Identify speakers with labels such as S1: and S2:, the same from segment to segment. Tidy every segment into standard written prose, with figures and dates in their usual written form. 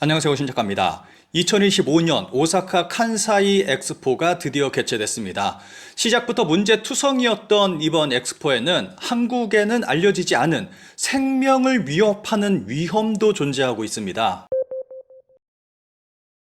S1: 안녕하세요, 신작가입니다. 2025년 오사카 칸사이 엑스포가 드디어 개최됐습니다. 시작부터 문제투성이었던 이번 엑스포에는 한국에는 알려지지 않은 생명을 위협하는 위험도 존재하고 있습니다.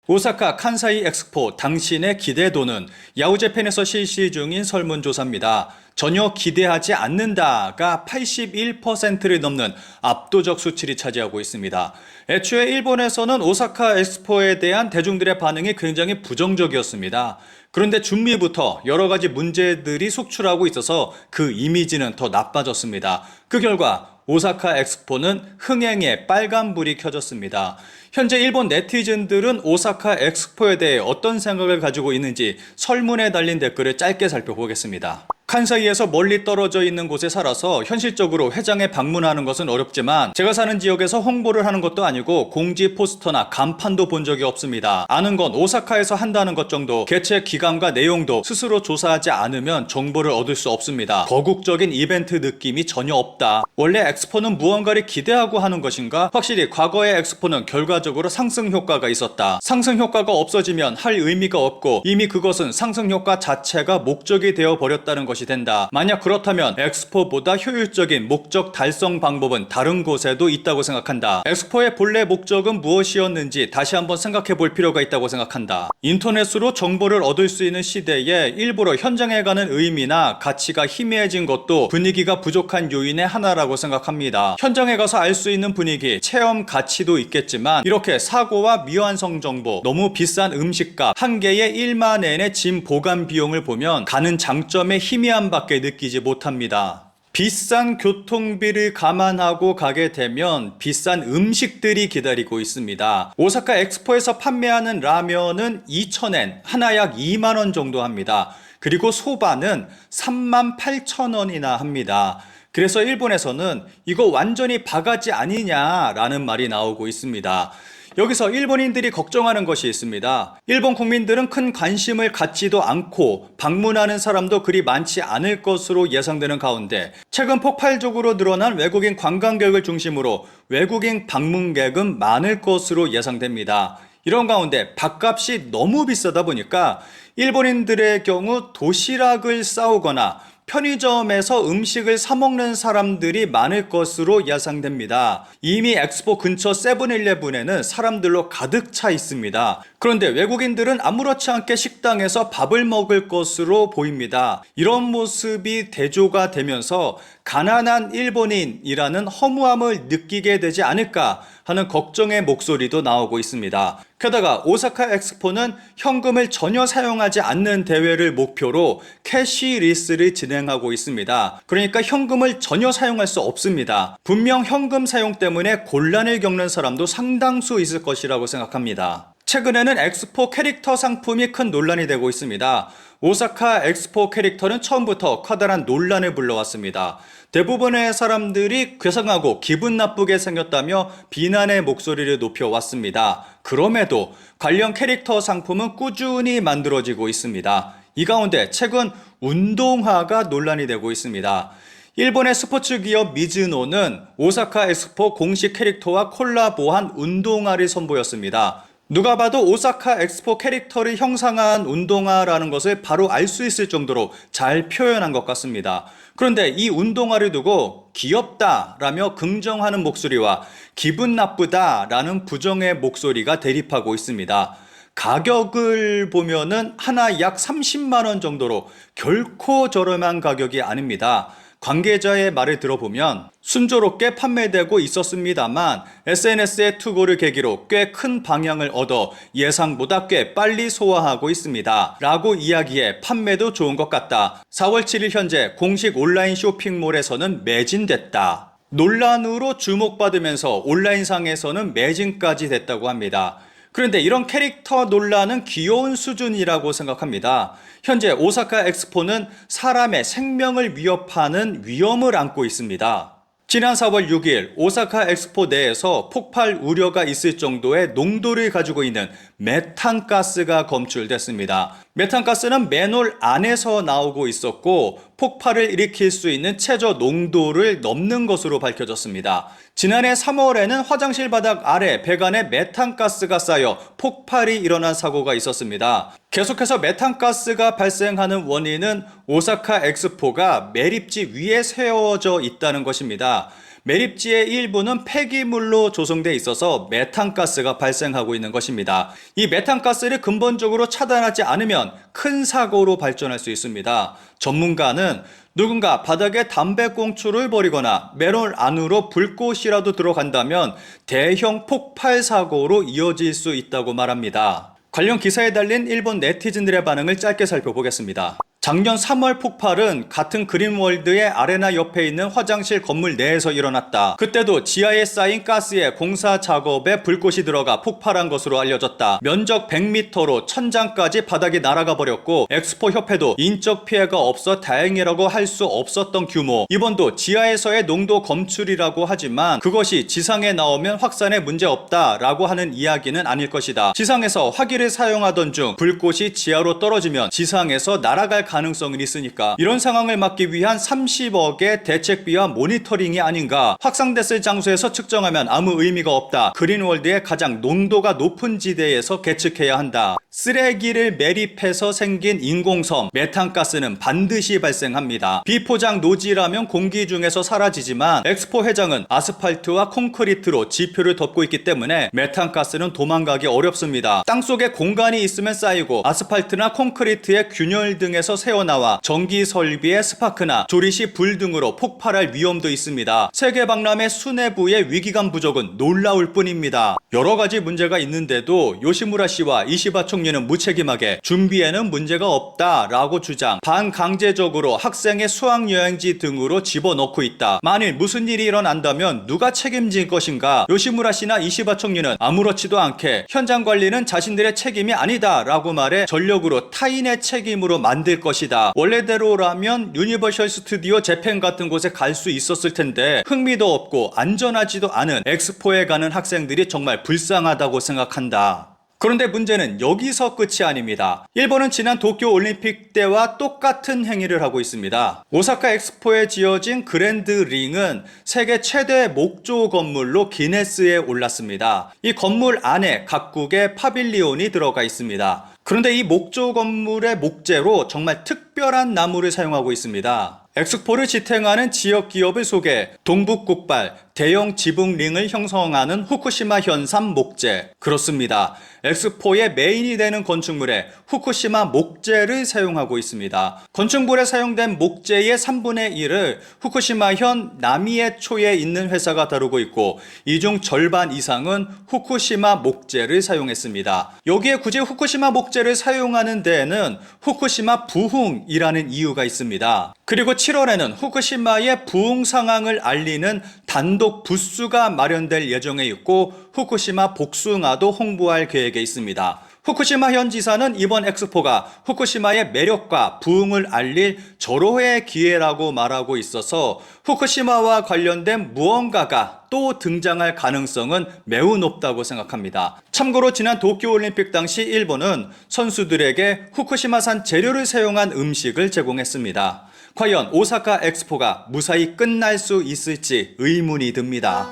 S1: 오사카 칸사이 엑스포, 당신의 기대도는? 야후재팬에서 실시 중인 설문조사입니다. 전혀 기대하지 않는다가 81%를 넘는 압도적 수치를 차지하고 있습니다. 애초에 일본에서는 오사카 엑스포에 대한 대중들의 반응이 굉장히 부정적이었습니다. 그런데 중미부터 여러 가지 문제들이 속출하고 있어서 그 이미지는 더 나빠졌습니다. 그 결과 오사카 엑스포는 흥행에 빨간불이 켜졌습니다. 현재 일본 네티즌들은 오사카 엑스포에 대해 어떤 생각을 가지고 있는지 설문에 달린 댓글을 짧게 살펴보겠습니다. 칸사이에서 멀리 떨어져 있는 곳에 살아서 현실적으로 회장에 방문하는 것은 어렵지만 제가 사는 지역에서 홍보를 하는 것도 아니고 공지 포스터나 간판도 본 적이 없습니다. 아는 건 오사카에서 한다는 것 정도, 개최 기간과 내용도 스스로 조사하지 않으면 정보를 얻을 수 없습니다. 거국적인 이벤트 느낌이 전혀 없다. 원래 엑스포는 무언가를 기대하고 하는 것인가? 확실히 과거의 엑스포는 결과적으로 상승 효과가 있었다. 상승 효과가 없어지면 할 의미가 없고 이미 그것은 상승 효과 자체가 목적이 되어 버렸다는 것이 된다. 만약 그렇다면 엑스포보다 효율적인 목적 달성 방법은 다른 곳에도 있다고 생각한다. 엑스포의 본래 목적은 무엇이었는지 다시 한번 생각해 볼 필요가 있다고 생각한다. 인터넷으로 정보를 얻을 수 있는 시대에 일부러 현장에 가는 의미나 가치가 희미해진 것도 분위기가 부족한 요인의 하나라고 생각합니다. 현장에 가서 알 수 있는 분위기, 체험 가치도 있겠지만 이렇게 사고와 미완성 정보, 너무 비싼 음식값, 한 개의 1만 엔의 짐 보관 비용을 보면 가는 장점의 희미함밖에 느끼지 못합니다. 비싼 교통비를 감안하고 가게 되면 비싼 음식들이 기다리고 있습니다. 오사카 엑스포에서 판매하는 라면은 2,000엔, 하나 약 2만 원 정도 합니다. 그리고 소바는 38,000원이나 합니다. 그래서 일본에서는 이거 완전히 바가지 아니냐라는 말이 나오고 있습니다. 여기서 일본인들이 걱정하는 것이 있습니다. 일본 국민들은 큰 관심을 갖지도 않고 방문하는 사람도 그리 많지 않을 것으로 예상되는 가운데 최근 폭발적으로 늘어난 외국인 관광객을 중심으로 외국인 방문객은 많을 것으로 예상됩니다. 이런 가운데 밥값이 너무 비싸다 보니까 일본인들의 경우 도시락을 싸오거나 편의점에서 음식을 사 먹는 사람들이 많을 것으로 예상됩니다. 이미 엑스포 근처 세븐일레븐에는 사람들로 가득 차 있습니다. 그런데 외국인들은 아무렇지 않게 식당에서 밥을 먹을 것으로 보입니다. 이런 모습이 대조가 되면서 가난한 일본인이라는 허무함을 느끼게 되지 않을까 하는 걱정의 목소리도 나오고 있습니다. 게다가 오사카 엑스포는 현금을 전혀 사용하지 않는 대회를 목표로 캐시리스를 진행하고 있습니다. 그러니까 현금을 전혀 사용할 수 없습니다. 분명 현금 사용 때문에 곤란을 겪는 사람도 상당수 있을 것이라고 생각합니다. 최근에는 엑스포 캐릭터 상품이 큰 논란이 되고 있습니다. 오사카 엑스포 캐릭터는 처음부터 커다란 논란을 불러왔습니다. 대부분의 사람들이 괴상하고 기분 나쁘게 생겼다며 비난의 목소리를 높여왔습니다. 그럼에도 관련 캐릭터 상품은 꾸준히 만들어지고 있습니다. 이 가운데 최근 운동화가 논란이 되고 있습니다. 일본의 스포츠 기업 미즈노는 오사카 엑스포 공식 캐릭터와 콜라보한 운동화를 선보였습니다. 누가 봐도 오사카 엑스포 캐릭터를 형상한 운동화라는 것을 바로 알 수 있을 정도로 잘 표현한 것 같습니다. 그런데 이 운동화를 두고 귀엽다라며 긍정하는 목소리와 기분 나쁘다라는 부정의 목소리가 대립하고 있습니다. 가격을 보면은 하나 약 30만 원 정도로 결코 저렴한 가격이 아닙니다. 관계자의 말을 들어보면 순조롭게 판매되고 있었습니다만 SNS의 투고를 계기로 꽤 큰 방향을 얻어 예상보다 꽤 빨리 소화하고 있습니다. 라고 이야기해 판매도 좋은 것 같다. 4월 7일 현재 공식 온라인 쇼핑몰에서는 매진됐다. 논란으로 주목받으면서 온라인상에서는 매진까지 됐다고 합니다. 그런데 이런 캐릭터 논란은 귀여운 수준이라고 생각합니다. 현재 오사카 엑스포는 사람의 생명을 위협하는 위험을 안고 있습니다. 지난 4월 6일 오사카 엑스포 내에서 폭발 우려가 있을 정도의 농도를 가지고 있는 메탄가스가 검출됐습니다. 메탄가스는 맨홀 안에서 나오고 있었고 폭발을 일으킬 수 있는 최저 농도를 넘는 것으로 밝혀졌습니다. 지난해 3월에는 화장실 바닥 아래 배관에 메탄가스가 쌓여 폭발이 일어난 사고가 있었습니다. 계속해서 메탄가스가 발생하는 원인은 오사카 엑스포가 매립지 위에 세워져 있다는 것입니다. 매립지의 일부는 폐기물로 조성되어 있어서 메탄가스가 발생하고 있는 것입니다. 이 메탄가스를 근본적으로 차단하지 않으면 큰 사고로 발전할 수 있습니다. 전문가는 누군가 바닥에 담배꽁초를 버리거나 맨홀 안으로 불꽃이라도 들어간다면 대형 폭발 사고로 이어질 수 있다고 말합니다. 관련 기사에 달린 일본 네티즌들의 반응을 짧게 살펴보겠습니다. 작년 3월 폭발은 같은 그린월드의 아레나 옆에 있는 화장실 건물 내에서 일어났다. 그때도 지하에 쌓인 가스에 공사 작업에 불꽃이 들어가 폭발한 것으로 알려졌다. 면적 100m로 천장까지 바닥이 날아가 버렸고 엑스포 협회도 인적 피해가 없어 다행이라고 할 수 없었던 규모. 이번도 지하에서의 농도 검출이라고 하지만 그것이 지상에 나오면 확산에 문제 없다라고 하는 이야기는 아닐 것이다. 지상에서 화기를 사용하던 중 불꽃이 지하로 떨어지면 지상에서 날아갈 가능성이 있으니까 이런 상황을 막기 위한 30억의 대책비와 모니터링이 아닌가. 확산됐을 장소에서 측정하면 아무 의미가 없다. 그린월드의 가장 농도가 높은 지대에서 계측해야 한다. 쓰레기를 매립해서 생긴 인공섬 메탄가스는 반드시 발생합니다. 비포장 노지라면 공기 중에서 사라지지만 엑스포 회장은 아스팔트와 콘크리트로 지표를 덮고 있기 때문에 메탄가스는 도망가기 어렵습니다. 땅속에 공간이 있으면 쌓이고 아스팔트나 콘크리트의 균열 등에서 새어나와 전기 설비의 스파크나 조리시 불 등으로 폭발할 위험도 있습니다. 세계 박람회 수뇌부의 위기감 부족은 놀라울 뿐입니다. 여러 가지 문제가 있는데도 요시무라 씨와 이시바 총리는 무책임하게 준비에는 문제가 없다라고 주장, 반강제적으로 학생의 수학여행지 등으로 집어넣고 있다. 만일 무슨 일이 일어난다면 누가 책임질 것인가? 요시무라 씨나 이시바 총리는 아무렇지도 않게 현장 관리는 자신들의 책임이 아니다라고 말해 전력으로 타인의 책임으로 만들 것이다. 원래대로라면 유니버셜 스튜디오 재팬 같은 곳에 갈 수 있었을 텐데 흥미도 없고 안전하지도 않은 엑스포에 가는 학생들이 정말 불쌍하다고 생각한다. 그런데 문제는 여기서 끝이 아닙니다. 일본은 지난 도쿄 올림픽 때와 똑같은 행위를 하고 있습니다. 오사카 엑스포에 지어진 그랜드 링은 세계 최대 목조 건물로 기네스에 올랐습니다. 이 건물 안에 각국의 파빌리온이 들어가 있습니다. 그런데 이 목조 건물의 목재로 정말 특별한 나무를 사용하고 있습니다. 엑스포를 지탱하는 지역 기업을 소개, 동북국발, 대형 지붕링을 형성하는 후쿠시마 현산 목재. 그렇습니다. 엑스포의 메인이 되는 건축물에 후쿠시마 목재를 사용하고 있습니다. 건축물에 사용된 목재의 3분의 1을 후쿠시마현 나미에초에 있는 회사가 다루고 있고 이 중 절반 이상은 후쿠시마 목재를 사용했습니다. 여기에 굳이 후쿠시마 목재를 사용하는 데에는 후쿠시마 부흥이라는 이유가 있습니다. 그리고 7월에는 후쿠시마의 부흥 상황을 알리는 단독 부스가 마련될 예정에 있고 후쿠시마 복숭아도 홍보할 계획에 있습니다. 후쿠시마 현 지사는 이번 엑스포가 후쿠시마의 매력과 부흥을 알릴 절호의 기회라고 말하고 있어서 후쿠시마와 관련된 무언가가 또 등장할 가능성은 매우 높다고 생각합니다. 참고로 지난 도쿄올림픽 당시 일본은 선수들에게 후쿠시마산 재료를 사용한 음식을 제공했습니다. 과연 오사카 엑스포가 무사히 끝날 수 있을지 의문이 듭니다.